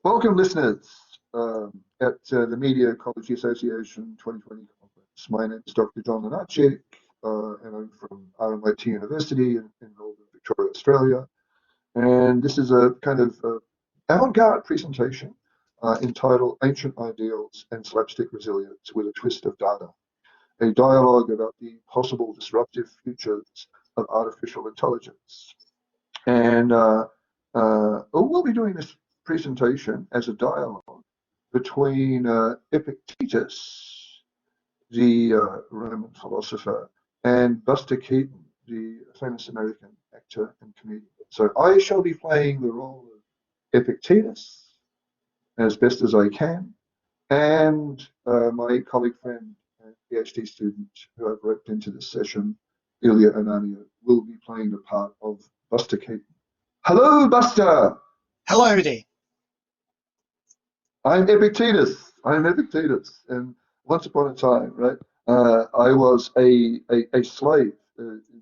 Welcome, listeners, at the Media Ecology Association 2020 conference. My name is Dr. John Lenarcic, and I'm from RMIT University in Northern Victoria, Australia. And this is a kind of avant-garde presentation entitled Ancient Ideals and Slapstick Resilience with a Twist of Dada, a dialogue about the possible disruptive futures of artificial intelligence. And we'll be doing this presentation as a dialogue between Epictetus, the Roman philosopher, and Buster Keaton, the famous American actor and comedian. So I shall be playing the role of Epictetus as best as I can, and my colleague, friend, and PhD student who I've roped into this session, Illiya and ananiev, will be playing the part of Buster Keaton. Hello, Buster. Hello there. I'm Epictetus. And once upon a time, right, I was a slave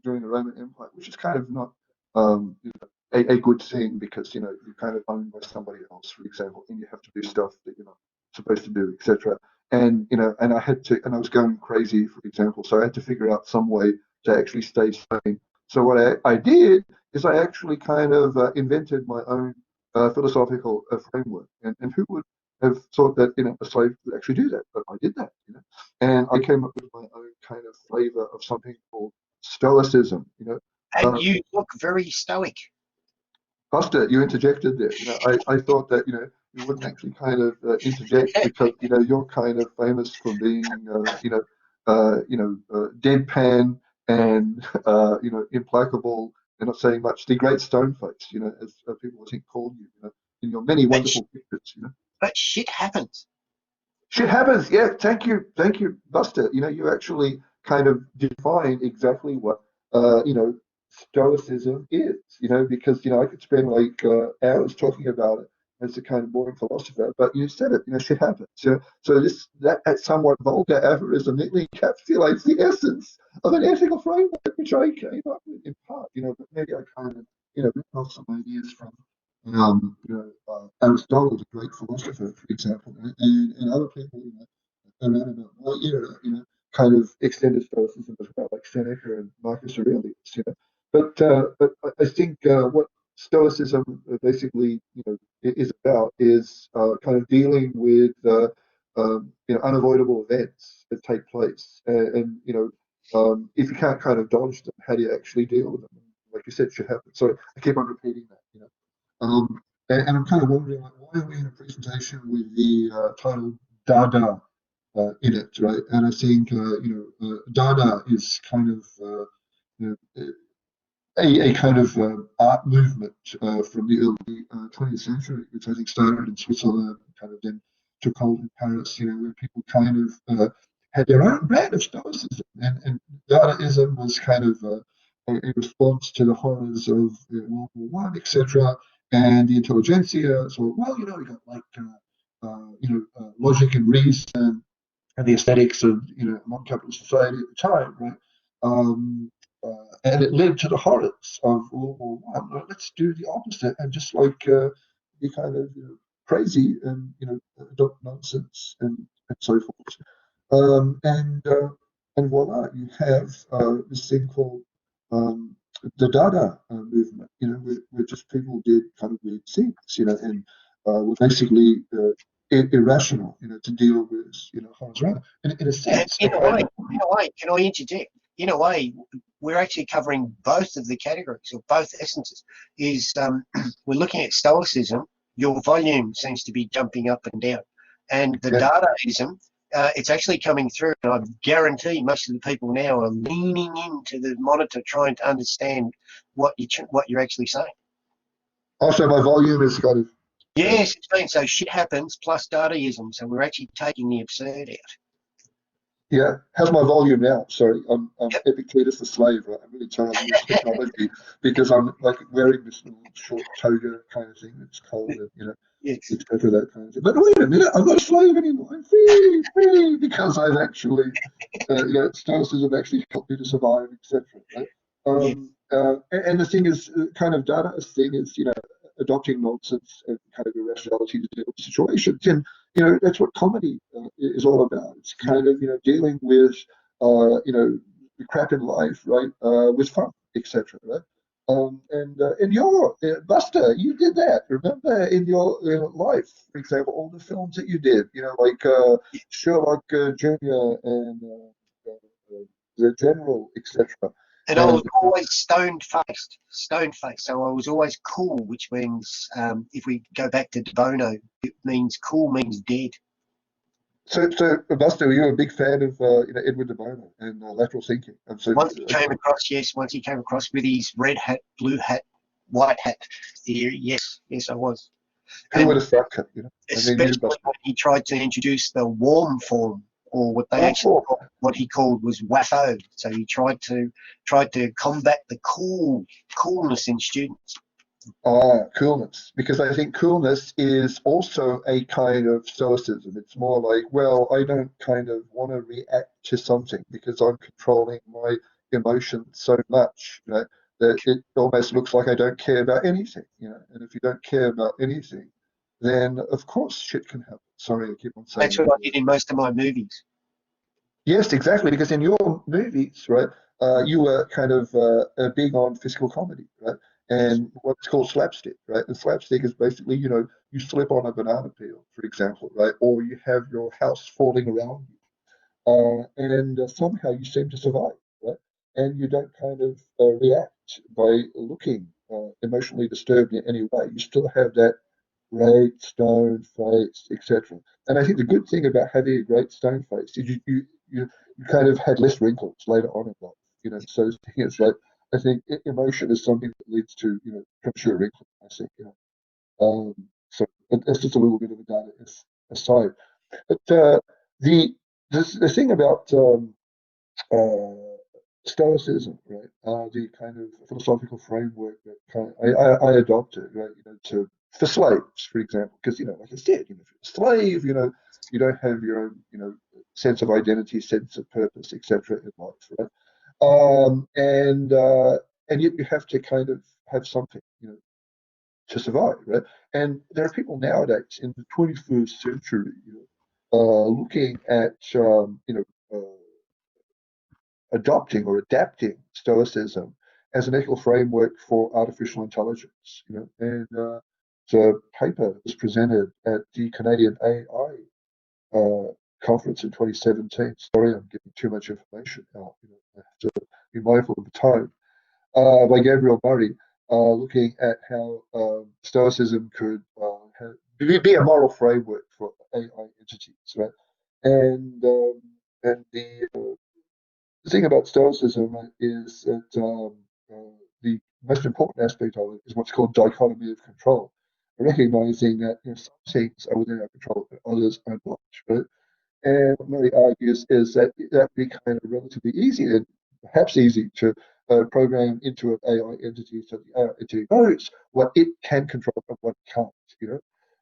during the Roman Empire, which is kind of not a good thing because you're kind of owned by somebody else, for example, and you have to do stuff that you're not supposed to do, etc. And and I was going crazy, for example, so I had to figure out some way to actually stay sane. So what I did is I actually kind of invented my own philosophical framework, and who would have thought that a slave would actually do that, but I did that, and I came up with my own kind of flavor of something called Stoicism. And you look very stoic. Buster, you interjected there. I thought that you wouldn't actually kind of interject because you're kind of famous for being deadpan and implacable and not saying much. The great stone face, as people I think called you, in your many wonderful pictures, But shit happens. Shit happens. Yeah, thank you, Buster. You actually kind of define exactly what Stoicism is. Because I could spend like hours talking about it as a kind of boring philosopher, but you said it. Shit happens. So that somewhat vulgar aphorism neatly encapsulates the essence of an ethical framework, which I came up with in part. But maybe I kind of ripped off some ideas from Aristotle, the great philosopher, for example, and other people, around about my era, kind of extended Stoicism as well, like Seneca and Marcus Aurelius, But I think what Stoicism basically, is about is kind of dealing with unavoidable events that take place, and if you can't kind of dodge them, how do you actually deal with them? Like you said, should happen. So I keep on repeating that, and I'm kind of wondering, like, why are we in a presentation with the title Dada in it, right? And I think Dada is kind of a kind of art movement from the early 20th century, which I think started in Switzerland, kind of then took hold in Paris, where people kind of had their own brand of Stoicism, and Dadaism was kind of a response to the horrors of World War One, etc. And the intelligentsia. So, well, we got like logic and reason and the aesthetics of modern capitalist society at the time, right? And it led to the horrors of World War One. Well, let's do the opposite and just like be kind of crazy and adopt nonsense and so forth. And voila, you have this thing called the Dada movement, where just people did kind of weird things, and were basically irrational, to deal with, horrors around. In a sense, In a way, can I interject? In a way, we're actually covering both of the categories or both essences. Is we're looking at Stoicism. Your volume seems to be jumping up and down, and the Dadaism. It's actually coming through, and I guarantee most of the people now are leaning into the monitor trying to understand what you're actually saying. Also, my volume is kind of... Yes, it's been so shit happens plus Dadaism, so we're actually taking the absurd out. Yeah, how's my volume now? Sorry, I'm Epictetus the slave, right? I'm really trying to use technology because I'm like wearing this little short toga kind of thing that's cold and Yes. etc. That kind of thing. But wait a minute, I'm not a slave anymore. I'm free because I've actually, Stoicism actually helped me to survive, etc. Right? And the thing is, kind of Dada's thing is, adopting nonsense and kind of irrationality to deal with situations. And that's what comedy is all about. It's kind of dealing with the crap in life, right? With fun, etc. Right? And your Buster, you did that. Remember in your life, for example, all the films that you did, like Sherlock Junior and the General, etc. And I was always stone-faced. So I was always cool, which means, if we go back to De Bono, it means cool means dead. So, Buster, you were a big fan of Edward de Bono and lateral thinking. And so, Once he came across with his red hat, blue hat, white hat theory, yes, I was. who would have thought it? Especially when he tried to introduce the warm form, or what they what he called was WAFO. So he tried to combat the coolness in students. Coolness, because I think coolness is also a kind of stoicism. It's more like, well, I don't kind of want to react to something because I'm controlling my emotions so much, that it almost looks like I don't care about anything, And if you don't care about anything, then of course shit can happen. Sorry, I keep on saying That's what I did in most of my movies. Yes, exactly, because in your movies, right, you were kind of big on physical comedy, right, and what's called slapstick, right? And slapstick is basically, you slip on a banana peel, for example, right, or you have your house falling around you, and somehow you seem to survive, right, and you don't kind of react by looking emotionally disturbed in any way. You still have that great stone face, etc. And I think the good thing about having a great stone face is you kind of had less wrinkles later on in life. So the thing is, like, I think emotion is something that leads to premature wrinkles. I think, so that's just a little bit of a data aside. But the thing about uh, Stoicism, right? The kind of philosophical framework that I adopted, right? For slaves, for example, because like I said, if you're a slave, you don't have your own, sense of identity, sense of purpose, etc. in life, right? And yet you have to kind of have something, to survive, right? And there are people nowadays in the 21st century, looking at, adopting or adapting Stoicism as an ethical framework for artificial intelligence. And the paper was presented at the Canadian AI conference in 2017. Sorry, I'm giving too much information out. I have to be mindful of the time. By Gabriel Murray, looking at how Stoicism could be a moral framework for AI entities, right? And the thing about Stoicism is that the most important aspect of it is what's called dichotomy of control, recognizing that some things are within our control, but others are not. Right? And what Murray argues is that that would be kind of relatively easy and perhaps easy to program into an AI entity so the AI entity knows what it can control and what it can't.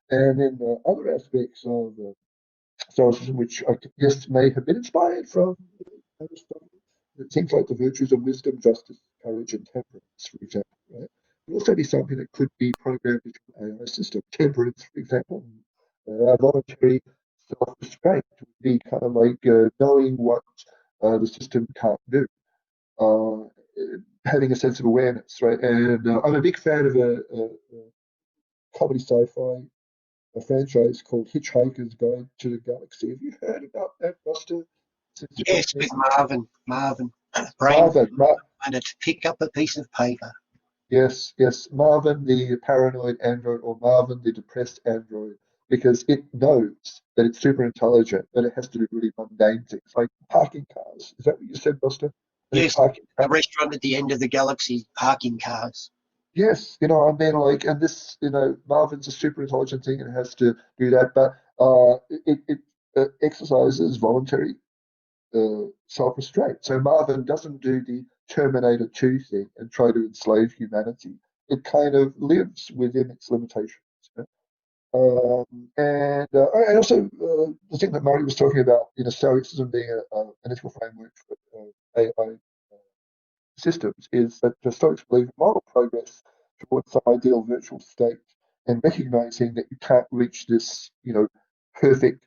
And then other aspects of Stoicism, which I guess may have been inspired from Aristotle, things like the virtues of wisdom, justice, courage, and temperance, for example. Right? It would also be something that could be programmed into an AI system. Temperance, for example, voluntary self-restraint would be kind of like knowing what the system can't do, uh, having a sense of awareness, right? And I'm a big fan of a comedy sci-fi a franchise called Hitchhiker's Guide to the Galaxy. Have you heard about that, Buster? Yes, with Marvin, brain Marvin, and to pick up a piece of paper. yes, Marvin, the paranoid android, or Marvin, the depressed android, because it knows that it's super intelligent, but it has to do really mundane things like parking cars. Is that what you said, Buster? I think Yes, parking a cars. restaurant at the end of the galaxy, parking cars. Yes, I mean, like, and this, Marvin's a super intelligent thing and it has to do that, but it exercises voluntary self-restraint. So Marvin doesn't do the Terminator 2 thing and try to enslave humanity. It kind of lives within its limitations. And also the thing that Murray was talking about, Stoicism being an ethical framework for AI systems, is that the Stoics believe moral progress towards some ideal virtual state, and recognizing that you can't reach this, perfect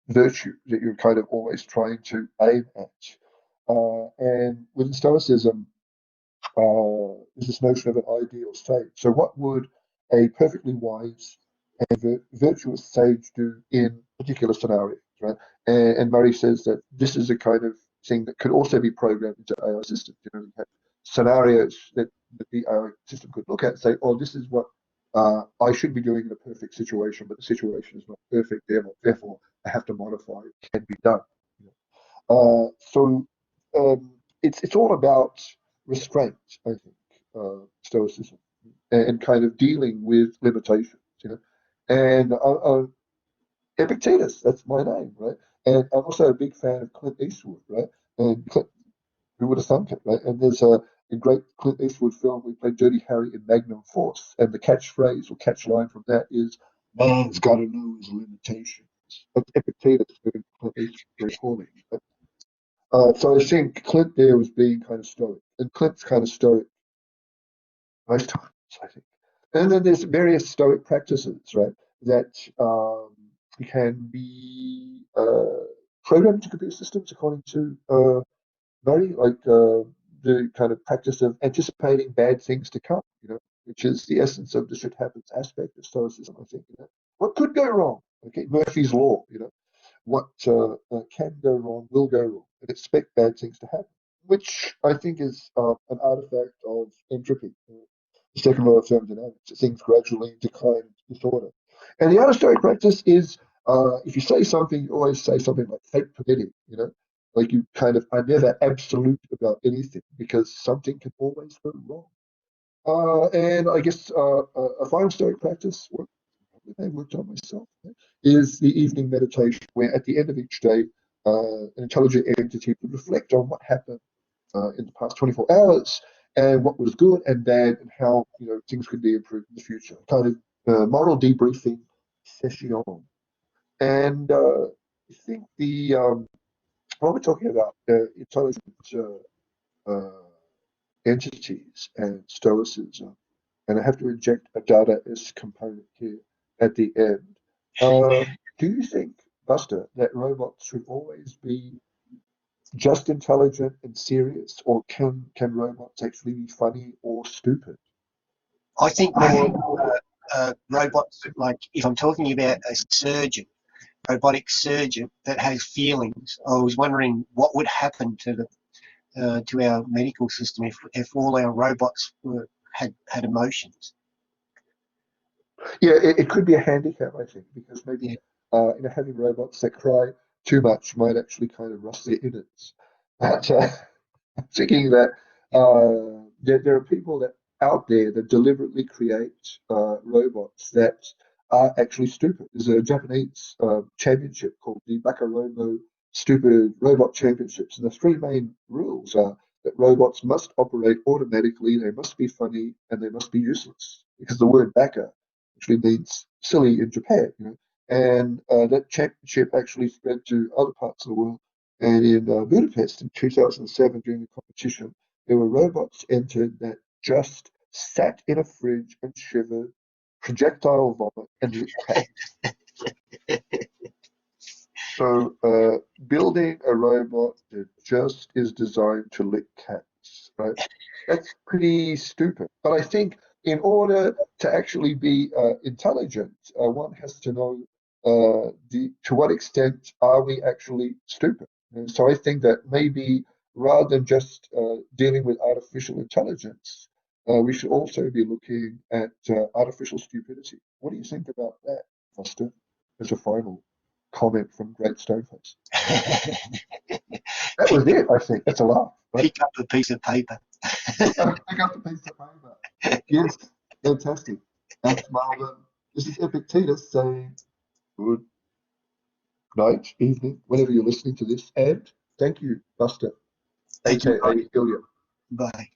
virtue that you're kind of always trying to aim at. And within Stoicism, is this notion of an ideal state. So, what would a perfectly wise and virtuous sage do in particular scenarios, right? And Murray says that this is a kind of thing that could also be programmed into AI systems. You have scenarios that the AI system could look at and say, oh, this is what I should be doing in a perfect situation, but the situation is not perfect, therefore I have to modify it, can be done. So it's all about restraint, I think, Stoicism, and kind of dealing with limitations. And Epictetus, that's my name, right? And I'm also a big fan of Clint Eastwood, right? And Clint, who would have thunk it, right? And there's a great Clint Eastwood film. We played Dirty Harry in Magnum Force, and the catchphrase or catchline from that is, "Man's got to know his limitations." That's Epictetus doing Clint Eastwood very poorly. So I think Clint there was being kind of stoic, and Clint's kind of stoic most times, I think. And then there's various stoic practices, right, that can be programmed into computer systems according to Murray, like the kind of practice of anticipating bad things to come, which is the essence of the shit happens aspect of Stoicism, I think. What could go wrong? Okay, Murphy's Law, what can go wrong will go wrong, and expect bad things to happen, which I think is an artifact of entropy, the second law of thermodynamics. Things gradually decline into disorder. And the other stoic practice is if you say something, you always say something like fate permitting, like you kind of are never absolute about anything because something can always go wrong. And I guess a final stoic practice, I worked on myself, is the evening meditation, where at the end of each day, an intelligent entity would reflect on what happened in the past 24 hours and what was good and bad and how things could be improved in the future. Kind of moral debriefing session. And I think what we're talking about intelligent uh, entities and stoicism, and I have to inject a Dadaist component here at the end. Do you think, Buster, that robots should always be just intelligent and serious, or can robots actually be funny or stupid? I think more robots, like if I'm talking about a surgeon, robotic surgeon that has feelings, I was wondering what would happen to our medical system if all our robots had emotions. Yeah, it could be a handicap, I think, because maybe having robots that cry too much might actually kind of rust their innards. But I'm thinking that there are people that out there that deliberately create robots that are actually stupid. There's a Japanese championship called the Bakaromo Stupid Robot Championships, and the three main rules are that robots must operate automatically, they must be funny, and they must be useless. Because the word baka actually means silly in Japan, And that championship actually spread to other parts of the world. And in Budapest in 2007, during the competition, there were robots entered that just sat in a fridge and shivered, projectile vomit, and lit cats. So, building a robot that just is designed to lick cats, right? That's pretty stupid. But I think in order to actually be intelligent, one has to know to what extent are we actually stupid. And so I think that maybe rather than just dealing with artificial intelligence, we should also be looking at artificial stupidity. What do you think about that, Foster, as a final comment from Great Stoneface? That was it, I think. That's a laugh. Right? Pick up a piece of paper. Pick up the piece of paper. Yes, fantastic. Thanks, Marvin. This is Epictetus saying good night, evening, whenever you're listening to this, and thank you, Buster, Thank you. aka Ilya. Bye.